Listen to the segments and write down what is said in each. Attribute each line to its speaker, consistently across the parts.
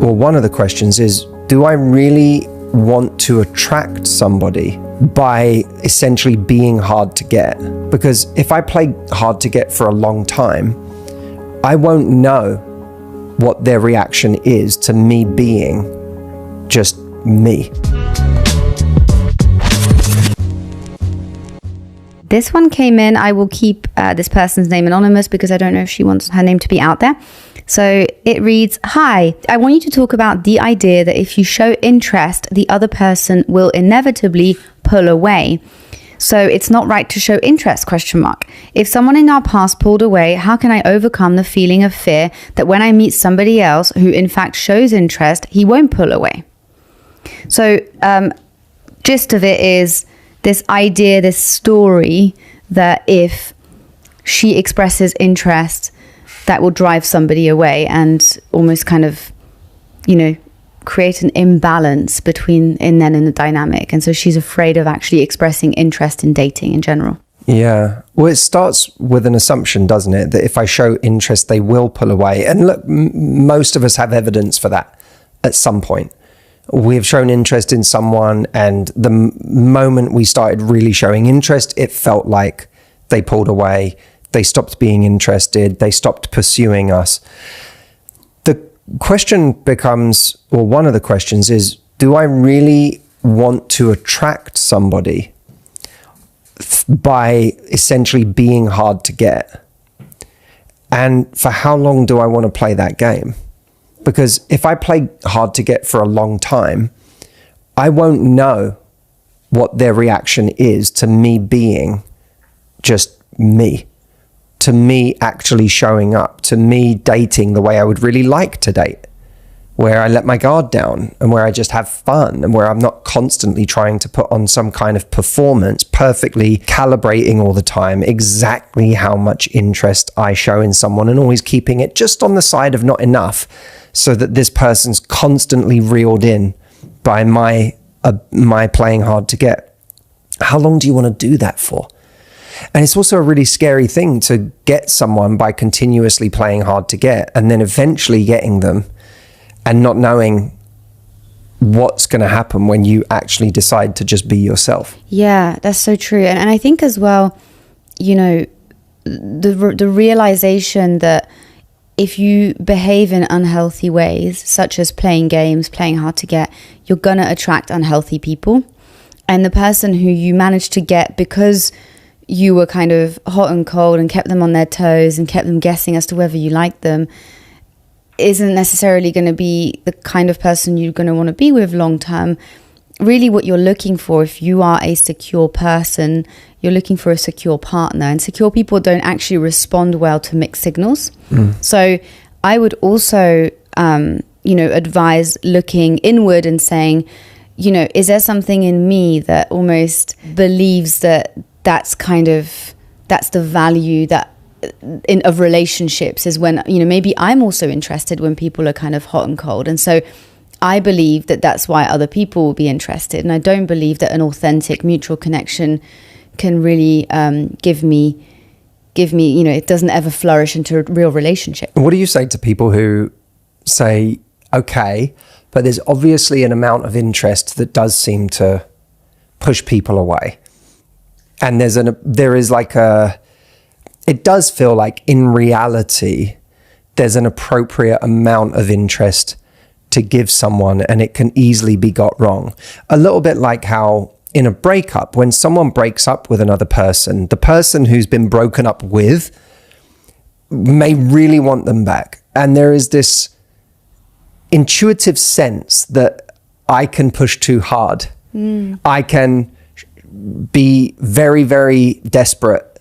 Speaker 1: or one of the questions is, do I really want to attract somebody by essentially being hard to get? Because if I play hard to get for a long time, I won't know what their reaction is to me being just me.
Speaker 2: This one came in. I will keep this person's name anonymous because I don't know if she wants her name to be out there. So it reads, "Hi, I want you to talk about the idea that if you show interest, the other person will inevitably pull away. So it's not right to show interest, ? If someone in our past pulled away, how can I overcome the feeling of fear that when I meet somebody else who in fact shows interest, he won't pull away?" So gist of it is this idea, this story that if she expresses interest, that will drive somebody away and almost kind of, create an imbalance between in the dynamic. And so she's afraid of actually expressing interest in dating in general.
Speaker 1: Yeah. Well, it starts with an assumption, doesn't it? That if I show interest, they will pull away. And look, most of us have evidence for that at some point. We've shown interest in someone, and the moment we started really showing interest, it felt like they pulled away. They stopped being interested. They stopped pursuing us. The question becomes, or one of the questions is, do I really want to attract somebody by essentially being hard to get? And for how long do I want to play that game? Because if I play hard to get for a long time, I won't know what their reaction is to me being just me, to me actually showing up, to me dating the way I would really like to date, where I let my guard down and where I just have fun and where I'm not constantly trying to put on some kind of performance, perfectly calibrating all the time exactly how much interest I show in someone and always keeping it just on the side of not enough, so that this person's constantly reeled in by my playing hard to get. How long do you want to do that for? And it's also a really scary thing to get someone by continuously playing hard to get and then eventually getting them and not knowing what's going to happen when you actually decide to just be yourself.
Speaker 2: Yeah, that's so true. And I think as well, the realization that if you behave in unhealthy ways, such as playing games, playing hard to get, you're going to attract unhealthy people. And the person who you managed to get because you were kind of hot and cold and kept them on their toes and kept them guessing as to whether you liked them isn't necessarily going to be the kind of person you're going to want to be with long term. Really what you're looking for, if you are a secure person, you're looking for a secure partner, and secure people don't actually respond well to mixed signals. So I would also, advise looking inward and saying, is there something in me that almost believes that that's the value of relationships is when, maybe I'm also interested when people are kind of hot and cold. And so I believe that that's why other people will be interested. And I don't believe that an authentic mutual connection can really give me, it doesn't ever flourish into a real relationship.
Speaker 1: What do you say to people who say, okay, but there's obviously an amount of interest that does seem to push people away? And it does feel like in reality, there's an appropriate amount of interest to give someone, and it can easily be got wrong. A little bit like how in a breakup, when someone breaks up with another person, the person who's been broken up with may really want them back. And there is this intuitive sense that I can push too hard. I can be very, very desperate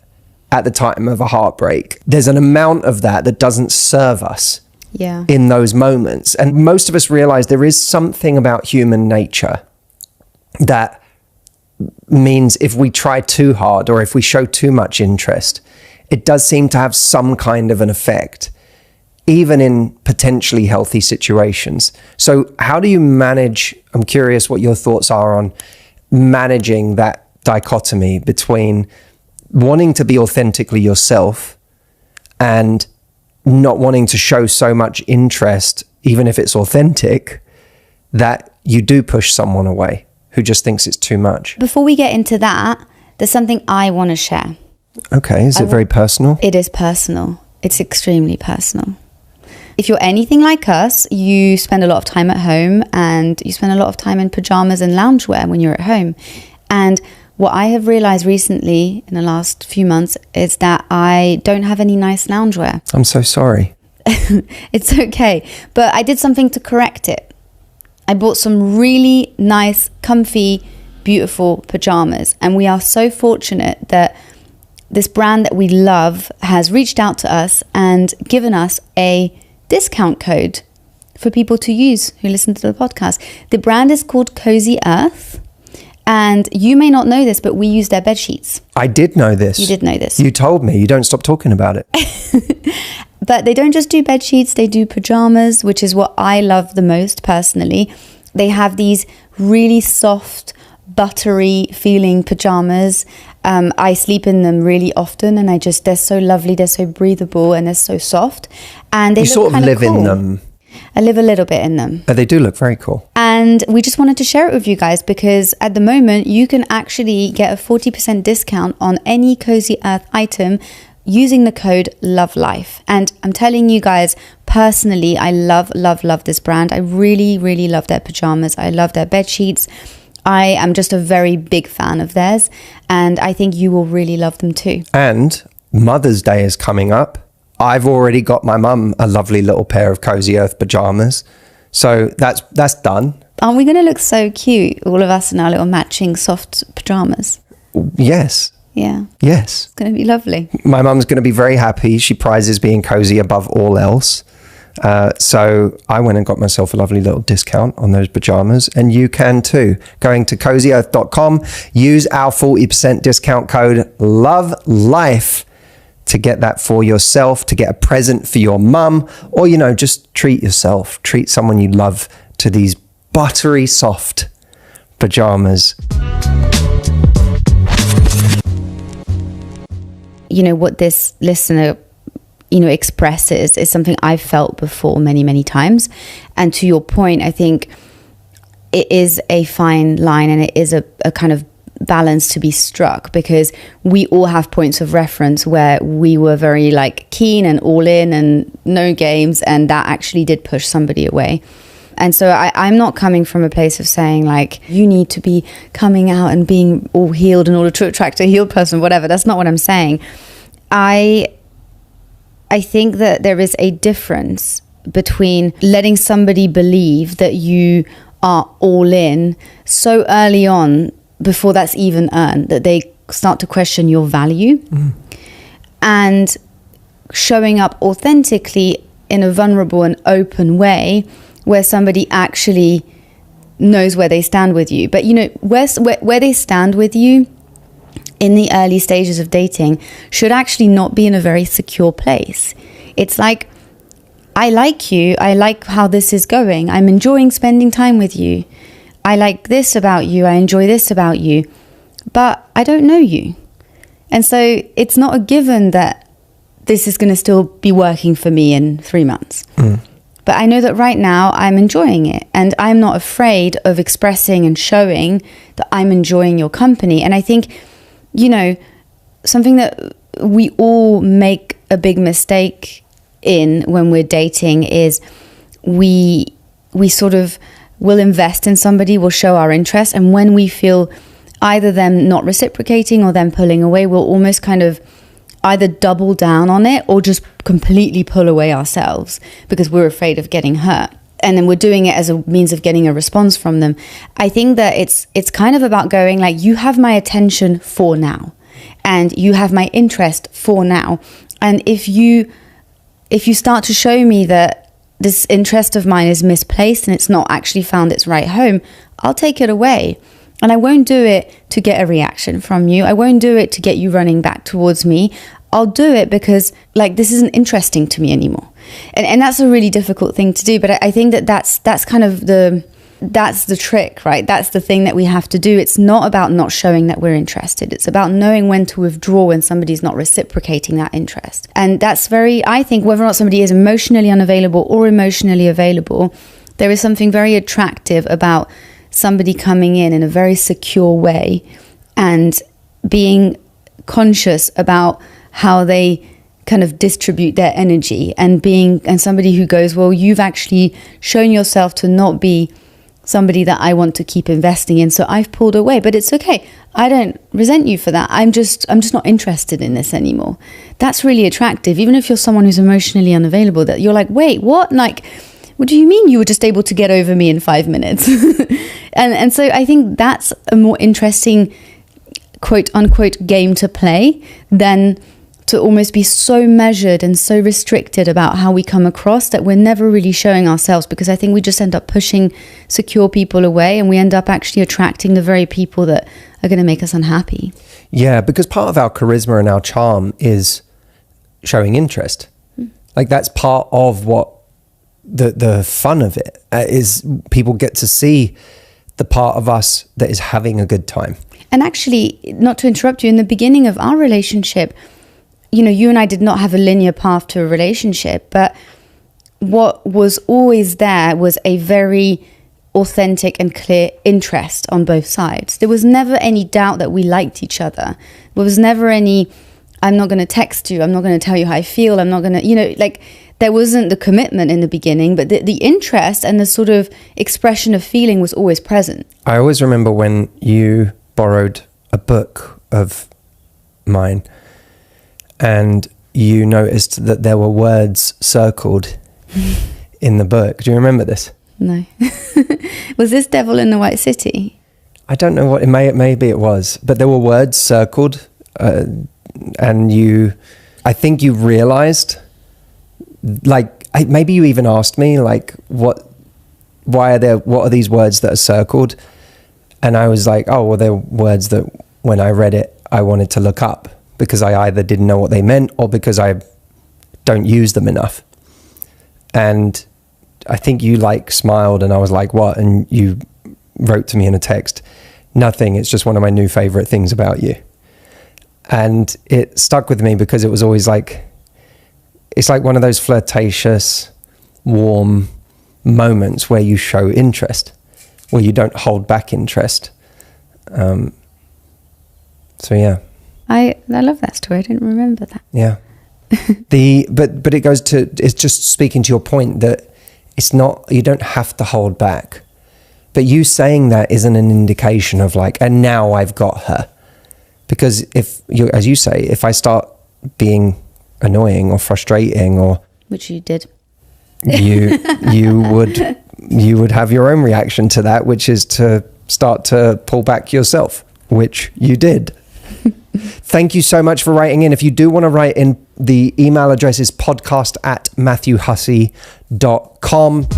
Speaker 1: at the time of a heartbreak. There's an amount of that doesn't serve us in those moments. And most of us realize there is something about human nature that means if we try too hard or if we show too much interest, it does seem to have some kind of an effect, even in potentially healthy situations. So how do you manage, I'm curious what your thoughts are on managing that dichotomy between wanting to be authentically yourself and not wanting to show so much interest even if it's authentic, that you do push someone away who just thinks it's too much.
Speaker 2: Before we get into that, there's something I want to share.
Speaker 1: Okay, is it very personal?
Speaker 2: It is personal. It's extremely personal. If you're anything like us, you spend a lot of time at home and you spend a lot of time in pajamas and loungewear when you're at home. And what I have realized recently in the last few months is that I don't have any nice loungewear.
Speaker 1: I'm so sorry.
Speaker 2: It's okay. But I did something to correct it. I bought some really nice, comfy, beautiful pajamas. And we are so fortunate that this brand that we love has reached out to us and given us a discount code for people to use who listen to the podcast. The brand is called Cozy Earth. And you may not know this, but we use their bed sheets.
Speaker 1: I did know this.
Speaker 2: You did know this.
Speaker 1: You told me. You don't stop talking about it.
Speaker 2: But they don't just do bed sheets, they do pajamas, which is what I love the most personally. They have these really soft, buttery feeling pajamas. I sleep in them really often and they're so lovely, they're so breathable and they're so soft. And they
Speaker 1: You
Speaker 2: look
Speaker 1: sort of
Speaker 2: kinda
Speaker 1: live
Speaker 2: cool.
Speaker 1: in them.
Speaker 2: I live a little bit in them.
Speaker 1: But they do look very cool.
Speaker 2: And we just wanted to share it with you guys because at the moment you can actually get a 40% discount on any Cozy Earth item using the code LOVELIFE. And I'm telling you guys, personally, I love this brand. I really, really love their pajamas. I love their bed sheets. I am just a very big fan of theirs. And I think you will really love them too.
Speaker 1: And Mother's Day is coming up. I've already got my mum a lovely little pair of Cozy Earth pajamas. So that's done.
Speaker 2: Aren't we going to look so cute, all of us in our little matching soft pajamas?
Speaker 1: Yes.
Speaker 2: Yeah.
Speaker 1: Yes.
Speaker 2: It's going to be lovely.
Speaker 1: My mum's going to be very happy. She prizes being cozy above all else. So I went and got myself a lovely little discount on those pajamas, and you can too. Going to cozyearth.com, use our 40% discount code LOVELIFE to get that for yourself, to get a present for your mum, or, just treat yourself. Treat someone you love to these buttery soft pajamas.
Speaker 2: What this listener, expresses is something I've felt before many, many times. And to your point, I think it is a fine line and it is a kind of balance to be struck because we all have points of reference where we were very keen and all in and no games, and that actually did push somebody away. And so I'm not coming from a place of saying you need to be coming out and being all healed in order to attract a healed person, whatever. That's not what I'm saying. I think that there is a difference between letting somebody believe that you are all in so early on before that's even earned, that they start to question your value, and showing up authentically in a vulnerable and open way where somebody actually knows where they stand with you. But where they stand with you in the early stages of dating should actually not be in a very secure place. It's I like you, I like how this is going, I'm enjoying spending time with you, I like this about you, I enjoy this about you, but I don't know you. And so it's not a given that this is going to still be working for me in 3 months. But I know that right now I'm enjoying it, and I'm not afraid of expressing and showing that I'm enjoying your company. And I think, something that we all make a big mistake in when we're dating is we sort of will invest in somebody, will show our interest, and when we feel either them not reciprocating or them pulling away, we'll almost kind of either double down on it or just completely pull away ourselves because we're afraid of getting hurt. And then we're doing it as a means of getting a response from them. I think that it's kind of about going you have my attention for now and you have my interest for now. And if you start to show me that this interest of mine is misplaced and it's not actually found its right home, I'll take it away. And I won't do it to get a reaction from you. I won't do it to get you running back towards me. I'll do it because this isn't interesting to me anymore. And that's a really difficult thing to do. But I think that's kind of the that's the trick, right? That's the thing that we have to do. It's not about not showing that we're interested. It's about knowing when to withdraw when somebody's not reciprocating that interest. And that's I think whether or not somebody is emotionally unavailable or emotionally available, there is something very attractive about somebody coming in a very secure way and being conscious about how they kind of distribute their energy, and somebody who goes, well, you've actually shown yourself to not be somebody that I want to keep investing in, so I've pulled away. But it's okay. I don't resent you for that. I'm just not interested in this anymore. That's really attractive. Even if you're someone who's emotionally unavailable, that you're like, wait, what? Like, what do you mean you were just able to get over me in 5 minutes? and so I think that's a more interesting quote unquote game to play than to almost be so measured and so restricted about how we come across that we're never really showing ourselves, because I think we just end up pushing secure people away, and we end up actually attracting the very people that are going to make us unhappy.
Speaker 1: Yeah, because part of our charisma and our charm is showing interest. Like, that's part of what the fun of it is. People get to see the part of us that is having a good time.
Speaker 2: And actually, not to interrupt you, in the beginning of our relationship, you know, you and I did not have a linear path to a relationship, but what was always there was a very authentic and clear interest on both sides. There was never any doubt that we liked each other. There was never any, I'm not going to text you, I'm not going to tell you how I feel, I'm not going to, you know, like, there wasn't the commitment in the beginning, but the interest and the sort of expression of feeling was always present.
Speaker 1: I always remember when you borrowed a book of mine, and you noticed that there were words circled in the book. Do you remember this?
Speaker 2: No. Was this Devil in the White City?
Speaker 1: I don't know what, maybe it was, but there were words circled, and I think you realized, like, maybe you even asked me, like, what are these words that are circled? And I was like, oh, well, they're words that when I read it, I wanted to look up, because I either didn't know what they meant or because I don't use them enough. And I think you like smiled, and I was like, what? And you wrote to me in a text, nothing, it's just one of my new favorite things about you. And it stuck with me because it was always like, it's like one of those flirtatious, warm moments where you show interest, where you don't hold back interest. So yeah.
Speaker 2: I love that story. I didn't remember that.
Speaker 1: Yeah. But it goes to, it's just speaking to your point that it's not, you don't have to hold back. But you saying that isn't an indication of like, and now I've got her. Because if you, as you say, if I start being annoying or frustrating, or
Speaker 2: which you did,
Speaker 1: you would have your own reaction to that, which is to start to pull back yourself, which you did. Thank you so much for writing in. If you do want to write in, the email address is podcast@matthewhussey.com.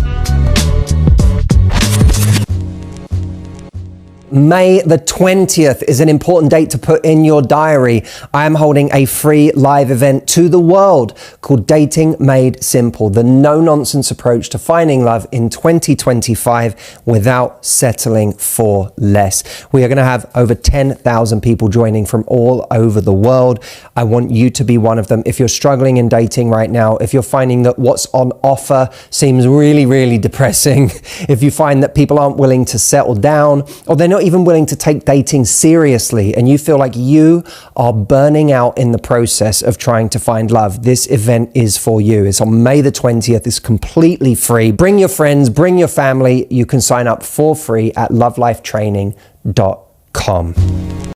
Speaker 1: May the 20th is an important date to put in your diary. I am holding a free live event to the world called Dating Made Simple, the no-nonsense approach to finding love in 2025 without settling for less. We are going to have over 10,000 people joining from all over the world. I want you to be one of them. If you're struggling in dating right now, if you're finding that what's on offer seems really, really depressing, if you find that people aren't willing to settle down, or they're not even willing to take dating seriously, and you feel like you are burning out in the process of trying to find love, this event is for you. It's on May the 20th. It's completely free. Bring your friends, bring your family. You can sign up for free at lovelifetraining.com.